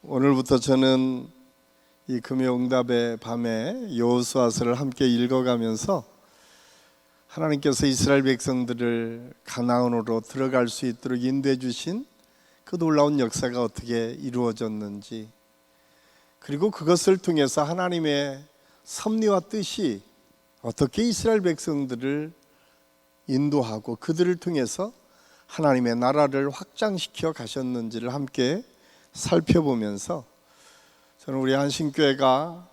오늘부터 저는 이 금요응답의 밤에 여호수아서를 함께 읽어가면서 하나님께서 이스라엘 백성들을 가나안으로 들어갈 수 있도록 인도해 주신 그 놀라운 역사가 어떻게 이루어졌는지, 그리고 그것을 통해서 하나님의 섭리와 뜻이 어떻게 이스라엘 백성들을 인도하고 그들을 통해서 하나님의 나라를 확장시켜 가셨는지를 함께 살펴보면서, 저는 우리 한신교회가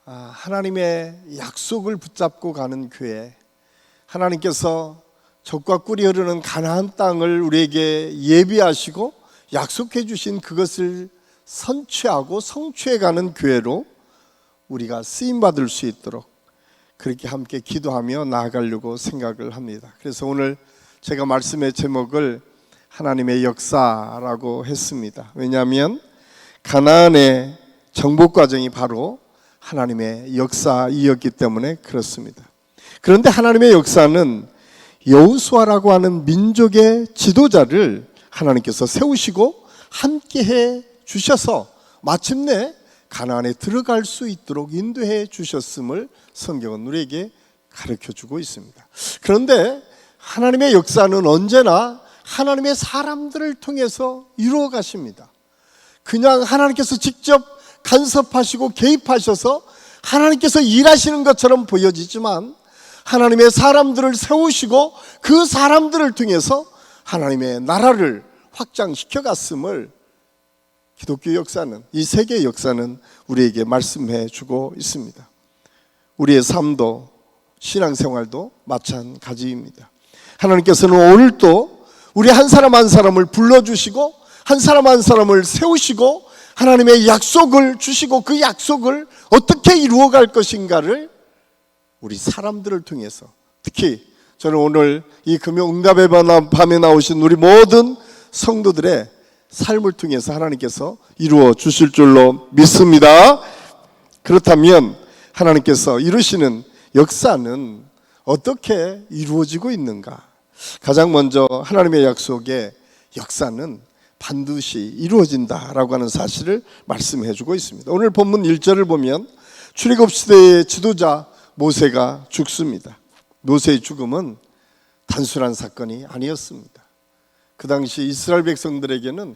하나님의 약속을 붙잡고 가는 교회, 하나님께서 젖과 꿀이 흐르는 가나안 땅을 우리에게 예비하시고 약속해 주신 그것을 선취하고 성취해 가는 교회로 우리가 쓰임받을 수 있도록 그렇게 함께 기도하며 나아가려고 생각을 합니다. 그래서 오늘 제가 말씀의 제목을 하나님의 역사라고 했습니다. 왜냐하면 가나안의 정복 과정이 바로 하나님의 역사이었기 때문에 그렇습니다. 그런데 하나님의 역사는 여호수아라고 하는 민족의 지도자를 하나님께서 세우시고 함께해 주셔서 마침내 가나안에 들어갈 수 있도록 인도해 주셨음을 성경은 우리에게 가르쳐주고 있습니다. 그런데 하나님의 역사는 언제나 하나님의 사람들을 통해서 이루어 가십니다. 그냥 하나님께서 직접 간섭하시고 개입하셔서 하나님께서 일하시는 것처럼 보여지지만, 하나님의 사람들을 세우시고 그 사람들을 통해서 하나님의 나라를 확장시켜 갔음을 기독교 역사는, 이 세계의 역사는 우리에게 말씀해 주고 있습니다. 우리의 삶도 신앙생활도 마찬가지입니다. 하나님께서는 오늘도 우리 한 사람 한 사람을 불러주시고 한 사람 한 사람을 세우시고 하나님의 약속을 주시고 그 약속을 어떻게 이루어갈 것인가를 우리 사람들을 통해서, 특히 저는 오늘 이 금요응답의 밤에 나오신 우리 모든 성도들의 삶을 통해서 하나님께서 이루어 주실 줄로 믿습니다. 그렇다면 하나님께서 이루시는 역사는 어떻게 이루어지고 있는가? 가장 먼저 하나님의 약속의 역사는 반드시 이루어진다라고 하는 사실을 말씀해 주고 있습니다. 오늘 본문 1절을 보면 출애굽 시대의 지도자 모세가 죽습니다. 모세의 죽음은 단순한 사건이 아니었습니다. 그 당시 이스라엘 백성들에게는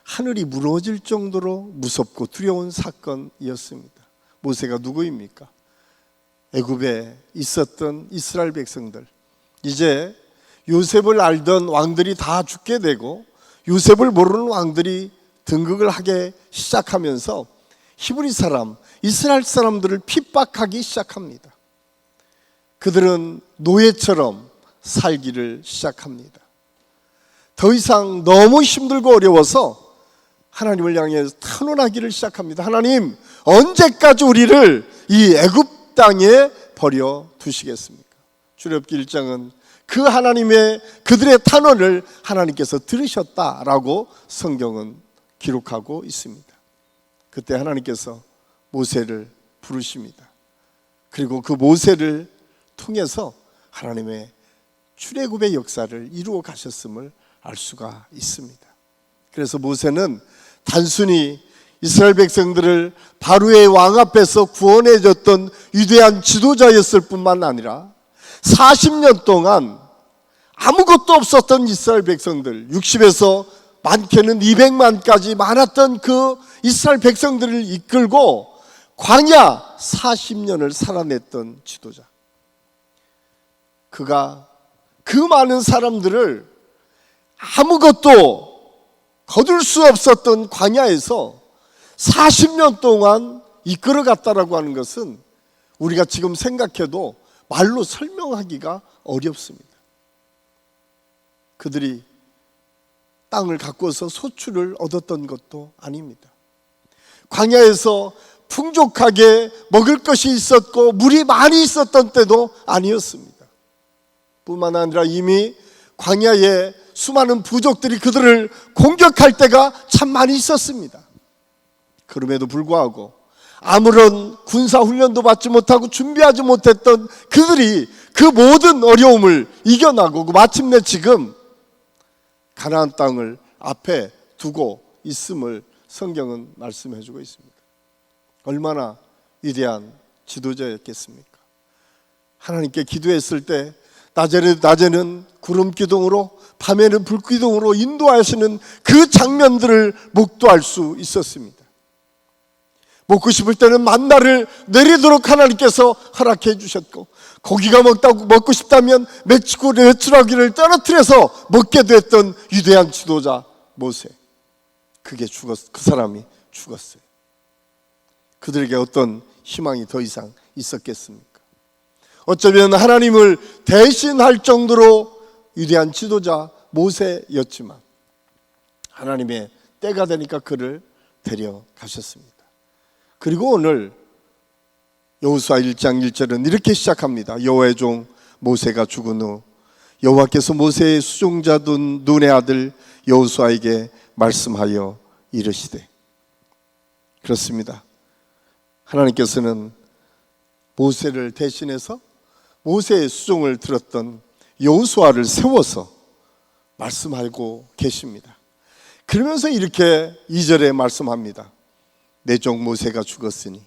하늘이 무너질 정도로 무섭고 두려운 사건이었습니다. 모세가 누구입니까? 애굽에 있었던 이스라엘 백성들, 이제 요셉을 알던 왕들이 다 죽게 되고 요셉을 모르는 왕들이 등극을 하기 시작하면서 히브리 사람, 이스라엘 사람들을 핍박하기 시작합니다. 그들은 노예처럼 살기를 시작합니다. 더 이상 너무 힘들고 어려워서 하나님을 향해 탄원하기를 시작합니다. 하나님, 언제까지 우리를 이 애굽 땅에 버려 두시겠습니까? 출애굽기 1장은 그 하나님의 그들의 탄원을 하나님께서 들으셨다라고 성경은 기록하고 있습니다. 그때 하나님께서 모세를 부르십니다. 그리고 그 모세를 통해서 하나님의 출애굽의 역사를 이루어 가셨음을 알 수가 있습니다. 그래서 모세는 단순히 이스라엘 백성들을 바로의 왕 앞에서 구원해 줬던 위대한 지도자였을 뿐만 아니라 40년 동안 아무것도 없었던 이스라엘 백성들, 60에서 많게는 200만까지 많았던 그 이스라엘 백성들을 이끌고 광야 40년을 살아냈던 지도자. 그가 그 많은 사람들을 아무것도 거둘 수 없었던 광야에서 40년 동안 이끌어갔다라고 하는 것은 우리가 지금 생각해도 말로 설명하기가 어렵습니다. 그들이 땅을 가꾸어서 소출을 얻었던 것도 아닙니다. 광야에서 풍족하게 먹을 것이 있었고 물이 많이 있었던 때도 아니었습니다. 뿐만 아니라 이미 광야에 수많은 부족들이 그들을 공격할 때가 참 많이 있었습니다. 그럼에도 불구하고 아무런 군사훈련도 받지 못하고 준비하지 못했던 그들이 그 모든 어려움을 이겨나고 마침내 지금 가나안 땅을 앞에 두고 있음을 성경은 말씀해주고 있습니다. 얼마나 위대한 지도자였겠습니까? 하나님께 기도했을 때 낮에는 구름 기둥으로 밤에는 불 기둥으로 인도하시는 그 장면들을 목도할 수 있었습니다. 먹고 싶을 때는 만나를 내리도록 하나님께서 허락해 주셨고, 고기가 먹고 싶다면 메추라기를 떨어뜨려서 먹게 됐던 위대한 지도자 모세, 그 사람이 죽었어요. 그들에게 어떤 희망이 더 이상 있었겠습니까? 어쩌면 하나님을 대신할 정도로 위대한 지도자 모세였지만 하나님의 때가 되니까 그를 데려가셨습니다. 그리고 오늘 여호수아 1장 1절은 이렇게 시작합니다. 여호와의 종 모세가 죽은 후 여호와께서 모세의 수종자 눈의 아들 여호수아에게 말씀하여 이르시되. 그렇습니다. 하나님께서는 모세를 대신해서 모세의 수종을 들었던 여호수아를 세워서 말씀하고 계십니다. 그러면서 이렇게 2절에 말씀합니다. 내 종 모세가 죽었으니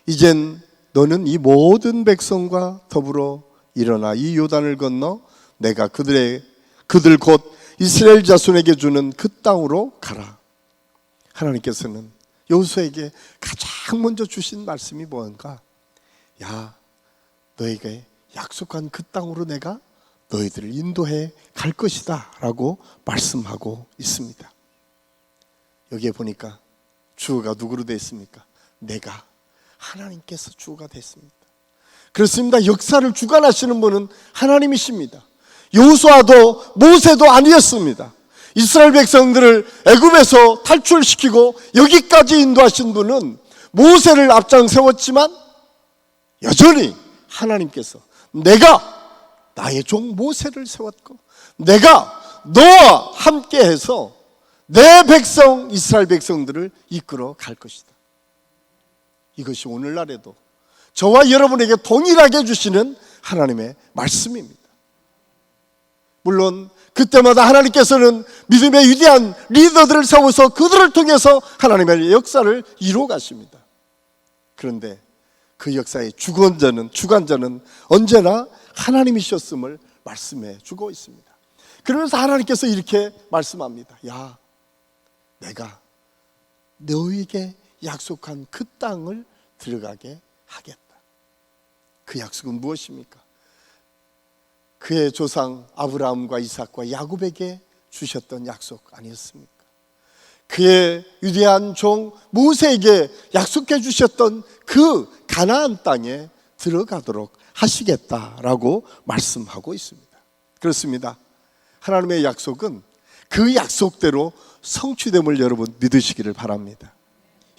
이젠 너는 이 모든 백성과 더불어 일어나 이 요단을 건너 내가 그들 곧 이스라엘 자손에게 주는 그 땅으로 가라. 하나님께서는 여호수아에게 가장 먼저 주신 말씀이 뭔가? 야, 너에게 약속한 그 땅으로 내가 너희들을 인도해 갈 것이다 라고 말씀하고 있습니다. 여기에 보니까 주어가 누구로 되어 있습니까? 내가, 하나님께서 주어가 됐습니다. 그렇습니다. 역사를 주관하시는 분은 하나님이십니다. 여호수아도 모세도 아니었습니다. 이스라엘 백성들을 애굽에서 탈출시키고 여기까지 인도하신 분은 모세를 앞장 세웠지만 여전히 하나님께서 내가 나의 종 모세를 세웠고 내가 너와 함께해서 내 백성 이스라엘 백성들을 이끌어 갈 것이다. 이것이 오늘날에도 저와 여러분에게 동일하게 주시는 하나님의 말씀입니다. 물론 그때마다 하나님께서는 믿음의 위대한 리더들을 세워서 그들을 통해서 하나님의 역사를 이루어 가십니다. 그런데 그 역사의 주관자는 언제나 하나님이셨음을 말씀해 주고 있습니다. 그러면서 하나님께서 이렇게 말씀합니다. 야, 내가 너에게 약속한 그 땅을 들어가게 하겠다. 그 약속은 무엇입니까? 그의 조상 아브라함과 이삭과 야곱에게 주셨던 약속 아니었습니까? 그의 위대한 종 모세에게 약속해 주셨던 그 가나안 땅에 들어가도록 하시겠다라고 말씀하고 있습니다. 그렇습니다. 하나님의 약속은 그 약속대로 성취됨을 여러분 믿으시기를 바랍니다.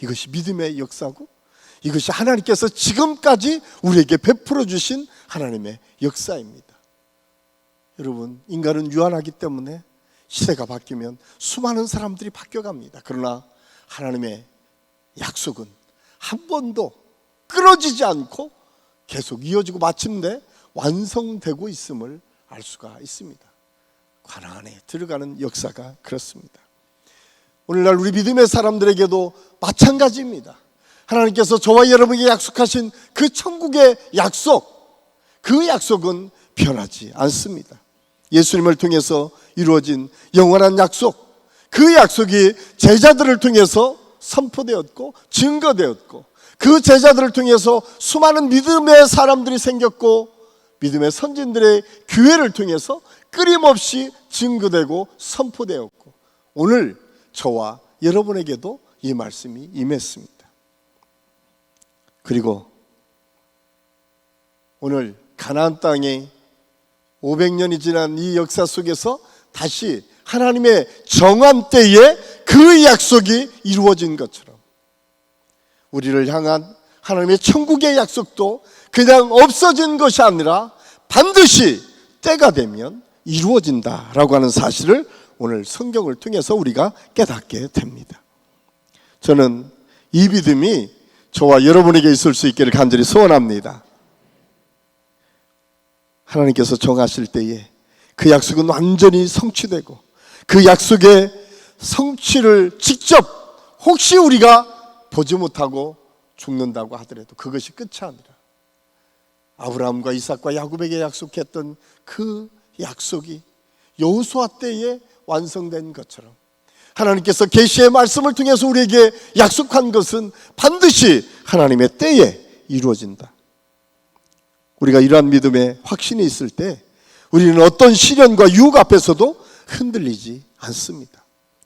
이것이 믿음의 역사고 이것이 하나님께서 지금까지 우리에게 베풀어 주신 하나님의 역사입니다. 여러분, 인간은 유한하기 때문에 시대가 바뀌면 수많은 사람들이 바뀌어갑니다. 그러나 하나님의 약속은 한 번도 끊어지지 않고 계속 이어지고 마침내 완성되고 있음을 알 수가 있습니다. 가나안에 들어가는 역사가 그렇습니다. 오늘날 우리 믿음의 사람들에게도 마찬가지입니다. 하나님께서 저와 여러분에게 약속하신 그 천국의 약속, 그 약속은 변하지 않습니다. 예수님을 통해서 이루어진 영원한 약속, 그 약속이 제자들을 통해서 선포되었고 증거되었고 그 제자들을 통해서 수많은 믿음의 사람들이 생겼고 믿음의 선진들의 교회를 통해서 끊임없이 증거되고 선포되었고 오늘 저와 여러분에게도 이 말씀이 임했습니다. 그리고 오늘 가나안 땅에 500년이 지난 이 역사 속에서 다시 하나님의 정한 때에 그 약속이 이루어진 것처럼 우리를 향한 하나님의 천국의 약속도 그냥 없어진 것이 아니라 반드시 때가 되면 이루어진다라고 하는 사실을 오늘 성경을 통해서 우리가 깨닫게 됩니다. 저는 이 믿음이 저와 여러분에게 있을 수 있기를 간절히 소원합니다. 하나님께서 정하실 때에 그 약속은 완전히 성취되고 그 약속의 성취를 직접 혹시 우리가 보지 못하고 죽는다고 하더라도 그것이 끝이 아니라 아브라함과 이삭과 야곱에게 약속했던 그 약속이 여호수아 때에 완성된 것처럼 하나님께서 계시의 말씀을 통해서 우리에게 약속한 것은 반드시 하나님의 때에 이루어진다. 우리가 이러한 믿음에 확신이 있을 때 우리는 어떤 시련과 유혹 앞에서도 흔들리지 않습니다.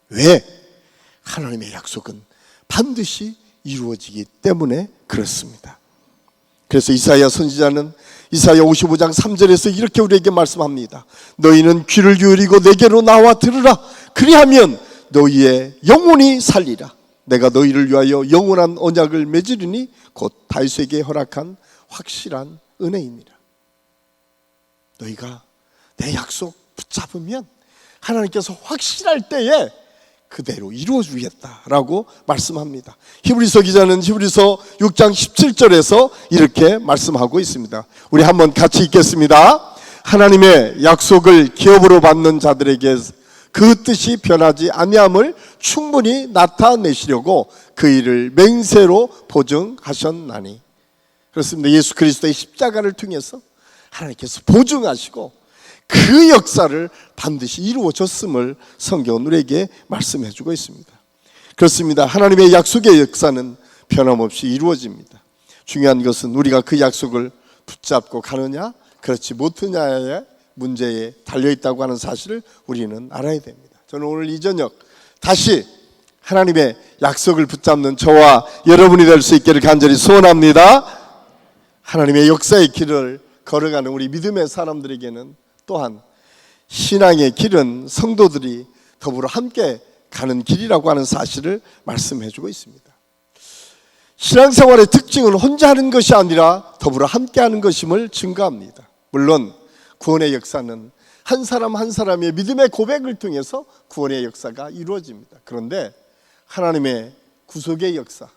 왜? 하나님의 약속은 반드시 이루어지기 때문에 그렇습니다. 그래서 이사야 선지자는 이사야 55장 3절에서 이렇게 우리에게 말씀합니다. 너희는 귀를 기울이고 내게로 나와 들으라. 그리하면 너희의 영혼이 살리라. 내가 너희를 위하여 영원한 언약을 맺으리니 곧 다윗에게 허락한 확실한 은혜이니라. 너희가 내 약속 붙잡으면 하나님께서 확실할 때에 그대로 이루어 주겠다라고 말씀합니다. 히브리서 기자는 히브리서 6장 17절에서 이렇게 말씀하고 있습니다. 우리 한번 같이 읽겠습니다. 하나님의 약속을 기업으로 받는 자들에게 그 뜻이 변하지 아니함을 충분히 나타내시려고 그 일을 맹세로 보증하셨나니. 그렇습니다. 예수 그리스도의 십자가를 통해서 하나님께서 보증하시고 그 역사를 반드시 이루어졌음을 성경은 우리에게 말씀해주고 있습니다. 그렇습니다. 하나님의 약속의 역사는 변함없이 이루어집니다. 중요한 것은 우리가 그 약속을 붙잡고 가느냐 그렇지 못하느냐의 문제에 달려있다고 하는 사실을 우리는 알아야 됩니다. 저는 오늘 이 저녁 다시 하나님의 약속을 붙잡는 저와 여러분이 될 수 있기를 간절히 소원합니다. 하나님의 역사의 길을 걸어가는 우리 믿음의 사람들에게는 또한 신앙의 길은 성도들이 더불어 함께 가는 길이라고 하는 사실을 말씀해주고 있습니다. 신앙생활의 특징은 혼자 하는 것이 아니라 더불어 함께 하는 것임을 증거합니다. 물론 구원의 역사는 한 사람 한 사람의 믿음의 고백을 통해서 구원의 역사가 이루어집니다. 그런데 하나님의 구속의 역사,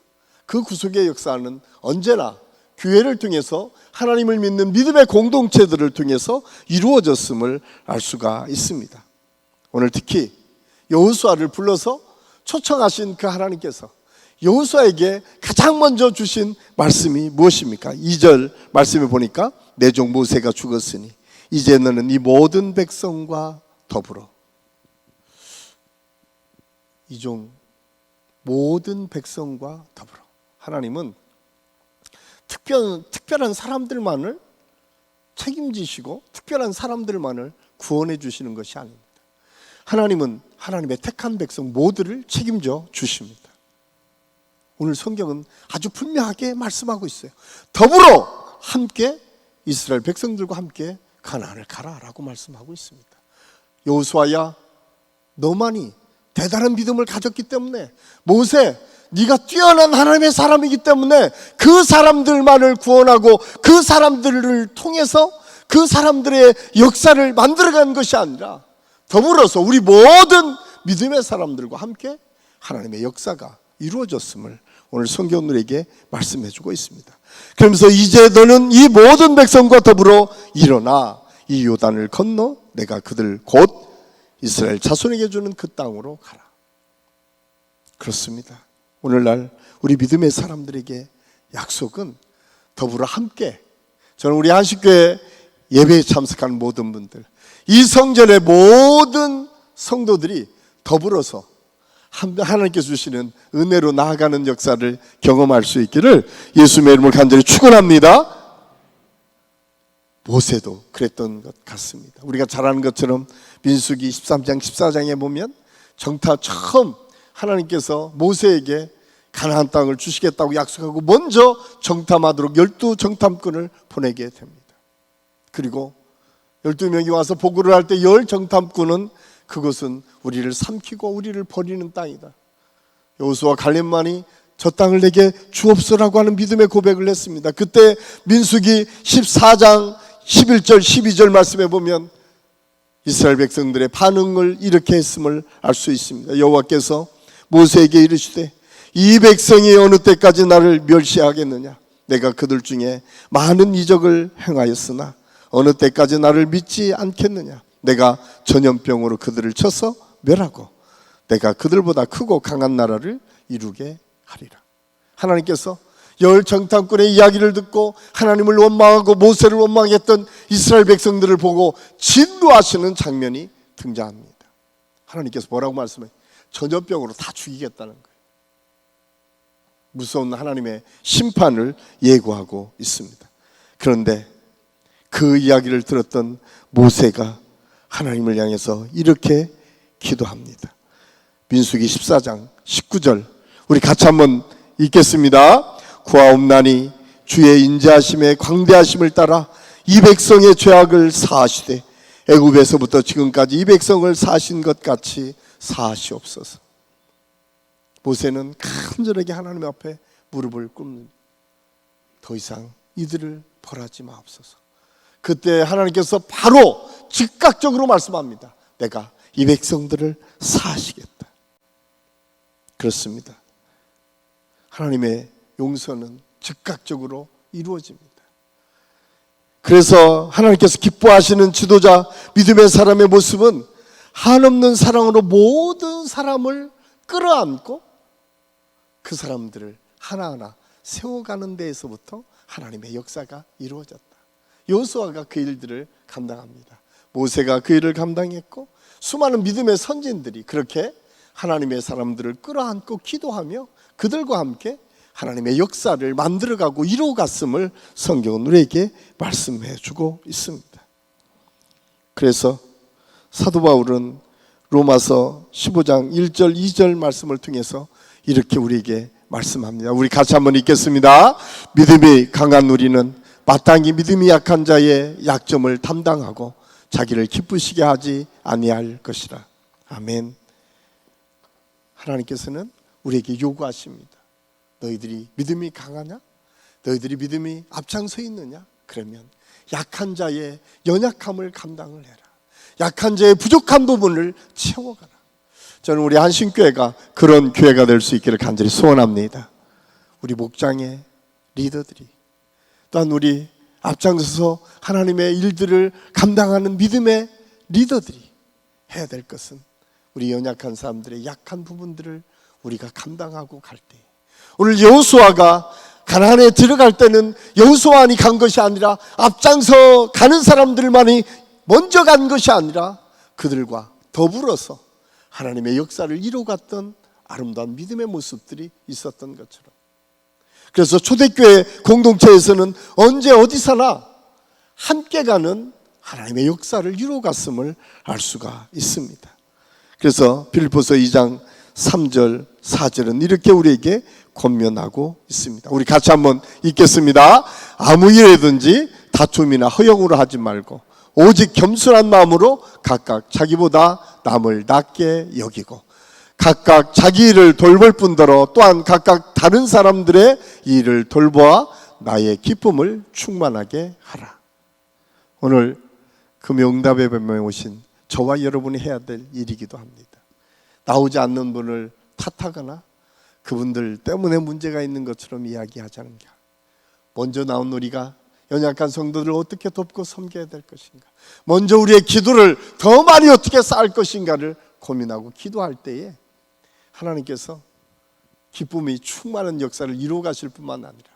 그 구속의 역사는 언제나 교회를 통해서 하나님을 믿는 믿음의 공동체들을 통해서 이루어졌음을 알 수가 있습니다. 오늘 특히 여호수아를 불러서 초청하신 그 하나님께서 여호수아에게 가장 먼저 주신 말씀이 무엇입니까? 2절 말씀에 보니까 내 종 모세가 죽었으니 이제 너는 이 모든 백성과 더불어. 이 종 모든 백성과 더불어. 하나님은 특별한 사람들만을 책임지시고 특별한 사람들만을 구원해 주시는 것이 아닙니다. 하나님은 하나님의 택한 백성 모두를 책임져 주십니다. 오늘 성경은 아주 분명하게 말씀하고 있어요. 더불어 함께 이스라엘 백성들과 함께 가나안을 가라라고 말씀하고 있습니다. 여호수아야, 너만이 대단한 믿음을 가졌기 때문에, 모세 네가 뛰어난 하나님의 사람이기 때문에 그 사람들만을 구원하고 그 사람들을 통해서 그 사람들의 역사를 만들어가는 것이 아니라 더불어서 우리 모든 믿음의 사람들과 함께 하나님의 역사가 이루어졌음을 오늘 성경은 우리에게 말씀해주고 있습니다. 그러면서 이제 너는 이 모든 백성과 더불어 일어나 이 요단을 건너 내가 그들 곧 이스라엘 자손에게 주는 그 땅으로 가라. 그렇습니다. 오늘날 우리 믿음의 사람들에게 약속은 더불어 함께, 저는 우리 한식교회 예배에 참석하는 모든 분들, 이 성전의 모든 성도들이 더불어서 하나님께서 주시는 은혜로 나아가는 역사를 경험할 수 있기를 예수님의 이름을 간절히 축원합니다. 모세도 그랬던 것 같습니다. 우리가 잘 아는 것처럼 민수기 13장 14장에 보면 정타 처음 하나님께서 모세에게 가나안 땅을 주시겠다고 약속하고 먼저 정탐하도록 12정탐꾼을 보내게 됩니다. 그리고 12명이 와서 보고를 할 때 10정탐꾼은 그것은 우리를 삼키고 우리를 버리는 땅이다. 여호수아 갈렙만이 저 땅을 내게 주옵소라고 하는 믿음의 고백을 했습니다. 그때 민수기 14장 11절 12절 말씀에 보면 이스라엘 백성들의 반응을 이렇게 했음을 알 수 있습니다. 여호와께서 모세에게 이르시되 이 백성이 어느 때까지 나를 멸시하겠느냐? 내가 그들 중에 많은 이적을 행하였으나 어느 때까지 나를 믿지 않겠느냐? 내가 전염병으로 그들을 쳐서 멸하고 내가 그들보다 크고 강한 나라를 이루게 하리라. 하나님께서 열 정탐꾼의 이야기를 듣고 하나님을 원망하고 모세를 원망했던 이스라엘 백성들을 보고 진노하시는 장면이 등장합니다. 하나님께서 뭐라고 말씀해요? 전염병으로 다 죽이겠다는 거예요. 무서운 하나님의 심판을 예고하고 있습니다. 그런데 그 이야기를 들었던 모세가 하나님을 향해서 이렇게 기도합니다. 민수기 14장 19절 우리 같이 한번 읽겠습니다. 구하옵나니 주의 인자하심에 광대하심을 따라 이 백성의 죄악을 사하시되 애굽에서부터 지금까지 이 백성을 사하신 것 같이 사하시옵소서. 모세는 간절하게 하나님 앞에 무릎을 꿇는, 더 이상 이들을 벌하지 마옵소서. 그때 하나님께서 바로 즉각적으로 말씀합니다. 내가 이 백성들을 사하시겠다. 그렇습니다. 하나님의 용서는 즉각적으로 이루어집니다. 그래서 하나님께서 기뻐하시는 지도자 믿음의 사람의 모습은 한없는 사랑으로 모든 사람을 끌어안고 그 사람들을 하나하나 세워가는 데에서부터 하나님의 역사가 이루어졌다. 여호수아가 그 일들을 감당합니다. 모세가 그 일을 감당했고 수많은 믿음의 선진들이 그렇게 하나님의 사람들을 끌어안고 기도하며 그들과 함께 하나님의 역사를 만들어가고 이루어갔음을 성경은 우리에게 말씀해 주고 있습니다. 그래서 사도 바울은 로마서 15장 1절 2절 말씀을 통해서 이렇게 우리에게 말씀합니다. 우리 같이 한번 읽겠습니다. 믿음이 강한 우리는 마땅히 믿음이 약한 자의 약점을 담당하고 자기를 기쁘시게 하지 아니할 것이라. 아멘. 하나님께서는 우리에게 요구하십니다. 너희들이 믿음이 강하냐? 너희들이 믿음이 앞장서 있느냐? 그러면 약한 자의 연약함을 감당을 해라. 약한 자의 부족한 부분을 채워가라. 저는 우리 한신교회가 그런 교회가 될 수 있기를 간절히 소원합니다. 우리 목장의 리더들이 또한 우리 앞장서서 하나님의 일들을 감당하는 믿음의 리더들이 해야 될 것은 우리 연약한 사람들의 약한 부분들을 우리가 감당하고 갈 때, 오늘 여호수아가 가나안에 들어갈 때는 여호수아만이 간 것이 아니라 앞장서 가는 사람들만이 먼저 간 것이 아니라 그들과 더불어서 하나님의 역사를 이루어갔던 아름다운 믿음의 모습들이 있었던 것처럼, 그래서 초대교회 공동체에서는 언제 어디서나 함께 가는 하나님의 역사를 이루어갔음을 알 수가 있습니다. 그래서 빌립보서 2장 3절 4절은 이렇게 우리에게 권면하고 있습니다. 우리 같이 한번 읽겠습니다. 아무 일이든지 다툼이나 허영으로 하지 말고 오직 겸손한 마음으로 각각 자기보다 남을 낮게 여기고 각각 자기 일을 돌볼 뿐더러 또한 각각 다른 사람들의 일을 돌보아 나의 기쁨을 충만하게 하라. 오늘 금요응답의 뱀에 오신 저와 여러분이 해야 될 일이기도 합니다. 나오지 않는 분을 탓하거나 그분들 때문에 문제가 있는 것처럼 이야기하지 않는 게, 먼저 나온 우리가 연약한 성도들을 어떻게 돕고 섬겨야 될 것인가, 먼저 우리의 기도를 더 많이 어떻게 쌓을 것인가를 고민하고 기도할 때에 하나님께서 기쁨이 충만한 역사를 이루어 가실 뿐만 아니라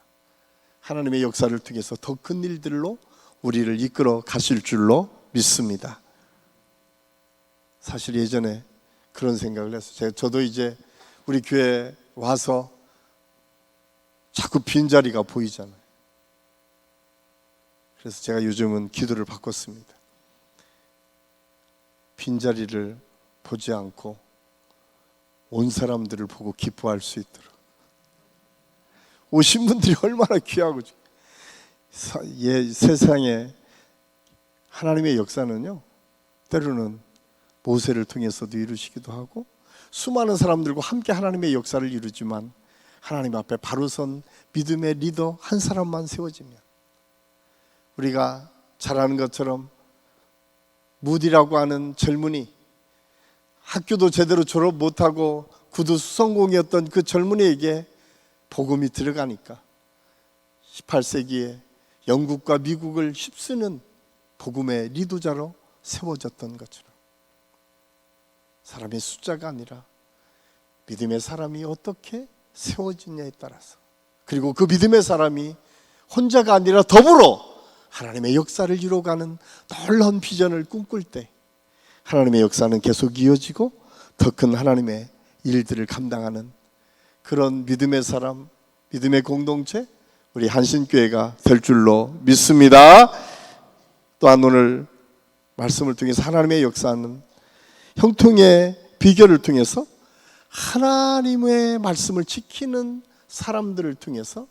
하나님의 역사를 통해서 더 큰 일들로 우리를 이끌어 가실 줄로 믿습니다. 사실 예전에 그런 생각을 했어요. 저도 이제 우리 교회 와서 자꾸 빈자리가 보이잖아요. 그래서 제가 요즘은 기도를 바꿨습니다. 빈자리를 보지 않고 온 사람들을 보고 기뻐할 수 있도록, 오신 분들이 얼마나 귀하고, 세상에 하나님의 역사는요 때로는 모세를 통해서도 이루시기도 하고 수많은 사람들과 함께 하나님의 역사를 이루지만 하나님 앞에 바로 선 믿음의 리더 한 사람만 세워지면, 우리가 잘 아는 것처럼 무디라고 하는 젊은이, 학교도 제대로 졸업 못하고 구두 수성공이었던 그 젊은이에게 복음이 들어가니까 18세기에 영국과 미국을 휩쓰는 복음의 리더자로 세워졌던 것처럼, 사람의 숫자가 아니라 믿음의 사람이 어떻게 세워지냐에 따라서, 그리고 그 믿음의 사람이 혼자가 아니라 더불어 하나님의 역사를 이루어가는 놀라운 비전을 꿈꿀 때 하나님의 역사는 계속 이어지고 더 큰 하나님의 일들을 감당하는 그런 믿음의 사람, 믿음의 공동체, 우리 한신교회가 될 줄로 믿습니다. 또한 오늘 말씀을 통해서 하나님의 역사는 형통의 비결을 통해서 하나님의 말씀을 지키는 사람들을 통해서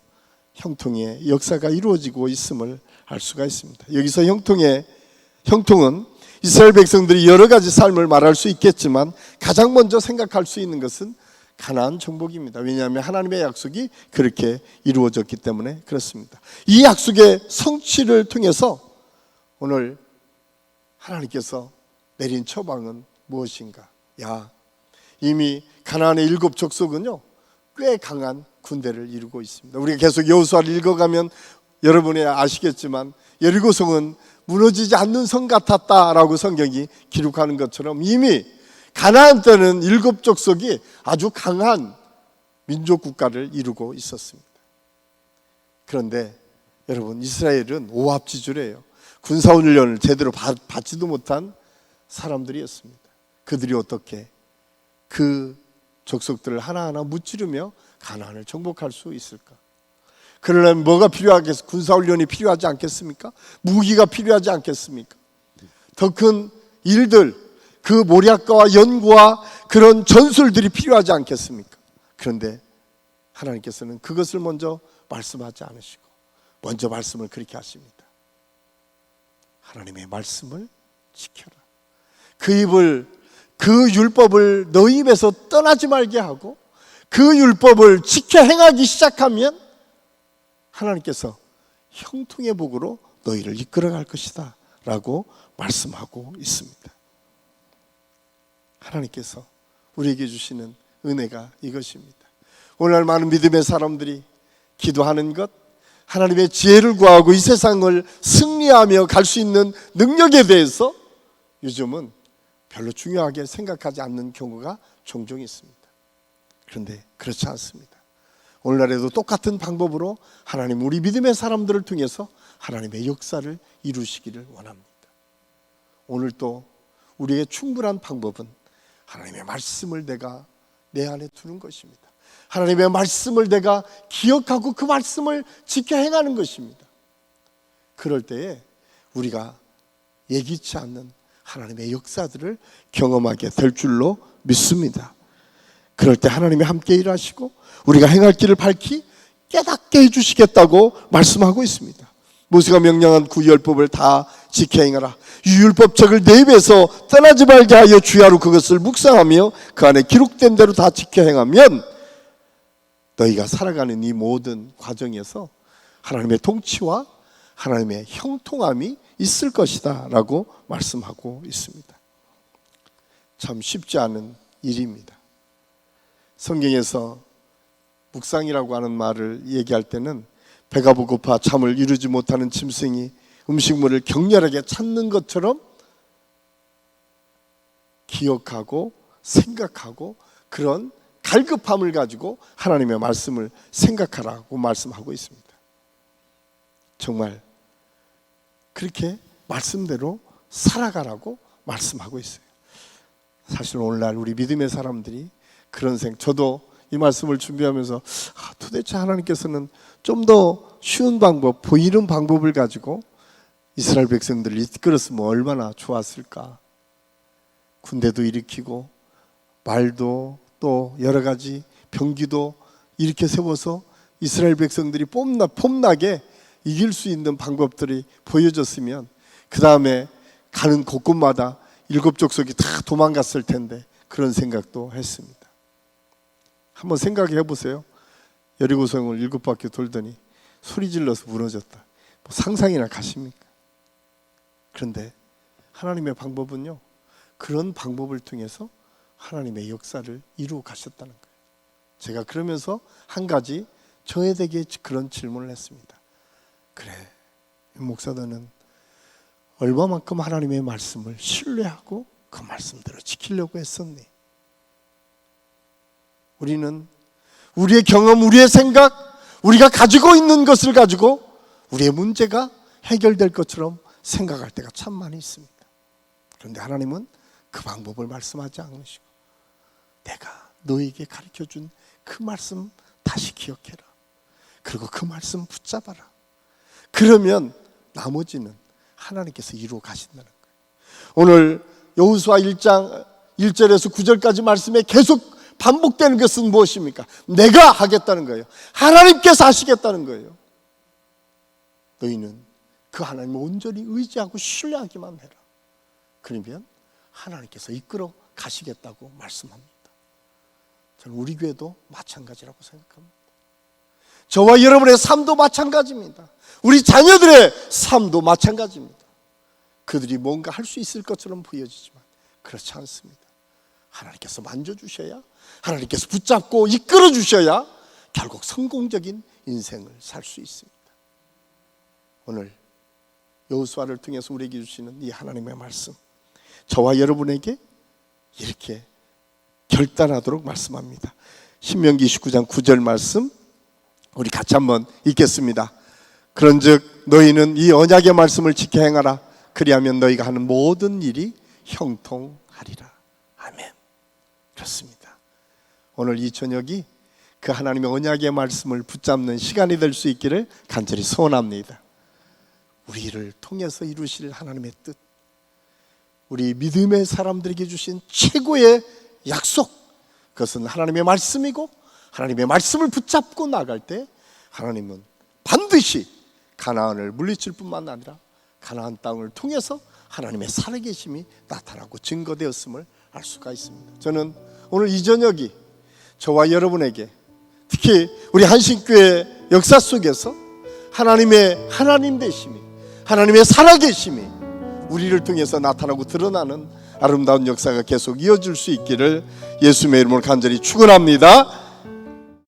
형통의 역사가 이루어지고 있음을 알 수가 있습니다. 여기서 형통은 이스라엘 백성들이 여러 가지 삶을 말할 수 있겠지만 가장 먼저 생각할 수 있는 것은 가나안 정복입니다. 왜냐하면 하나님의 약속이 그렇게 이루어졌기 때문에 그렇습니다. 이 약속의 성취를 통해서 오늘 하나님께서 내린 처방은 무엇인가? 이미 가나안의 7 족속은요 꽤 강한 군대를 이루고 있습니다. 우리가 계속 여호수아를 읽어가면 여러분이 아시겠지만 여리고성은 무너지지 않는 성 같았다라고 성경이 기록하는 것처럼 이미 가나안 때는 7 족속이 아주 강한 민족 국가를 이루고 있었습니다. 그런데 여러분, 이스라엘은 오합지졸이에요. 군사훈련을 제대로 받지도 못한 사람들이었습니다. 그들이 어떻게 그 족속들을 하나하나 무찌르며 가나안을 정복할 수 있을까? 그러려면 뭐가 필요하겠습니까? 군사훈련이 필요하지 않겠습니까? 무기가 필요하지 않겠습니까? 더 큰 일들, 그 모략과와 연구와 그런 전술들이 필요하지 않겠습니까? 그런데 하나님께서는 그것을 먼저 말씀하지 않으시고 먼저 말씀을 그렇게 하십니다. 하나님의 말씀을 지켜라. 그 율법을 너희 입에서 떠나지 말게 하고 그 율법을 지켜 행하기 시작하면 하나님께서 형통의 복으로 너희를 이끌어갈 것이다 라고 말씀하고 있습니다. 하나님께서 우리에게 주시는 은혜가 이것입니다. 오늘날 많은 믿음의 사람들이 기도하는 것, 하나님의 지혜를 구하고 이 세상을 승리하며 갈 수 있는 능력에 대해서 요즘은 별로 중요하게 생각하지 않는 경우가 종종 있습니다. 그런데 그렇지 않습니다. 오늘날에도 똑같은 방법으로 하나님 우리 믿음의 사람들을 통해서 하나님의 역사를 이루시기를 원합니다. 오늘 또 우리의 충분한 방법은 하나님의 말씀을 내가 내 안에 두는 것입니다. 하나님의 말씀을 내가 기억하고 그 말씀을 지켜 행하는 것입니다. 그럴 때에 우리가 예기치 않는 하나님의 역사들을 경험하게 될 줄로 믿습니다. 그럴 때 하나님이 함께 일하시고 우리가 행할 길을 밝히 깨닫게 해주시겠다고 말씀하고 있습니다. 모세가 명령한 구율법을 다 지켜 행하라. 이 율법책을 내 입에서 떠나지 말게 하여 주야로 그것을 묵상하며 그 안에 기록된 대로 다 지켜 행하면 너희가 살아가는 이 모든 과정에서 하나님의 통치와 하나님의 형통함이 있을 것이다 라고 말씀하고 있습니다. 참 쉽지 않은 일입니다. 성경에서 묵상이라고 하는 말을 얘기할 때는 배가 고파 잠을 이루지 못하는 짐승이 음식물을 격렬하게 찾는 것처럼 기억하고 생각하고 그런 갈급함을 가지고 하나님의 말씀을 생각하라고 말씀하고 있습니다. 정말 그렇게 말씀대로 살아가라고 말씀하고 있어요. 사실 오늘날 우리 믿음의 사람들이 그런 저도 이 말씀을 준비하면서 도대체 하나님께서는 좀 더 쉬운 방법, 보이는 방법을 가지고 이스라엘 백성들을 이끌었으면 얼마나 좋았을까. 군대도 일으키고 말도 또 여러 가지 병기도 이렇게 세워서 이스라엘 백성들이 폼나게 이길 수 있는 방법들이 보여졌으면 그 다음에 가는 곳곳마다 7 족속이 다 도망갔을 텐데 그런 생각도 했습니다. 한번 생각해 보세요. 여리고성을 7바퀴 돌더니 소리 질러서 무너졌다. 뭐 상상이나 가십니까? 그런데 하나님의 방법은요, 그런 방법을 통해서 하나님의 역사를 이루어 가셨다는 거예요. 제가 그러면서 한 가지 저에게 그런 질문을 했습니다. 그래, 목사 너는 얼마만큼 하나님의 말씀을 신뢰하고 그 말씀대로 지키려고 했었니? 우리는 우리의 경험, 우리의 생각, 우리가 가지고 있는 것을 가지고 우리의 문제가 해결될 것처럼 생각할 때가 참 많이 있습니다. 그런데 하나님은 그 방법을 말씀하지 않으시고 내가 너에게 가르쳐준 그 말씀 다시 기억해라. 그리고 그 말씀 붙잡아라. 그러면 나머지는 하나님께서 이루어 가신다는 거예요. 오늘 여호수아 1장 1절에서 9절까지 말씀에 계속 반복되는 것은 무엇입니까? 내가 하겠다는 거예요. 하나님께서 하시겠다는 거예요. 너희는 그 하나님을 온전히 의지하고 신뢰하기만 해라. 그러면 하나님께서 이끌어 가시겠다고 말씀합니다. 저는 우리 교회도 마찬가지라고 생각합니다. 저와 여러분의 삶도 마찬가지입니다. 우리 자녀들의 삶도 마찬가지입니다. 그들이 뭔가 할 수 있을 것처럼 보여지지만 그렇지 않습니다. 하나님께서 만져주셔야, 하나님께서 붙잡고 이끌어 주셔야 결국 성공적인 인생을 살 수 있습니다. 오늘 여호수아를 통해서 우리에게 주시는 이 하나님의 말씀, 저와 여러분에게 이렇게 결단하도록 말씀합니다. 신명기 29장 9절 말씀 우리 같이 한번 읽겠습니다. 그런즉 너희는 이 언약의 말씀을 지켜 행하라. 그리하면 너희가 하는 모든 일이 형통하리라. 아멘. 그렇습니다. 오늘 이 저녁이 그 하나님의 언약의 말씀을 붙잡는 시간이 될 수 있기를 간절히 소원합니다. 우리를 통해서 이루실 하나님의 뜻, 우리 믿음의 사람들에게 주신 최고의 약속, 그것은 하나님의 말씀이고 하나님의 말씀을 붙잡고 나갈 때 하나님은 반드시 가나안을 물리칠 뿐만 아니라 가나안 땅을 통해서 하나님의 살아계심이 나타나고 증거되었음을 알 수가 있습니다. 저는 오늘 이 저녁이 저와 여러분에게, 특히 우리 한신교회 역사 속에서 하나님의 하나님 되심이, 하나님의 살아계심이 우리를 통해서 나타나고 드러나는 아름다운 역사가 계속 이어질 수 있기를 예수님의 이름으로 간절히 축원합니다.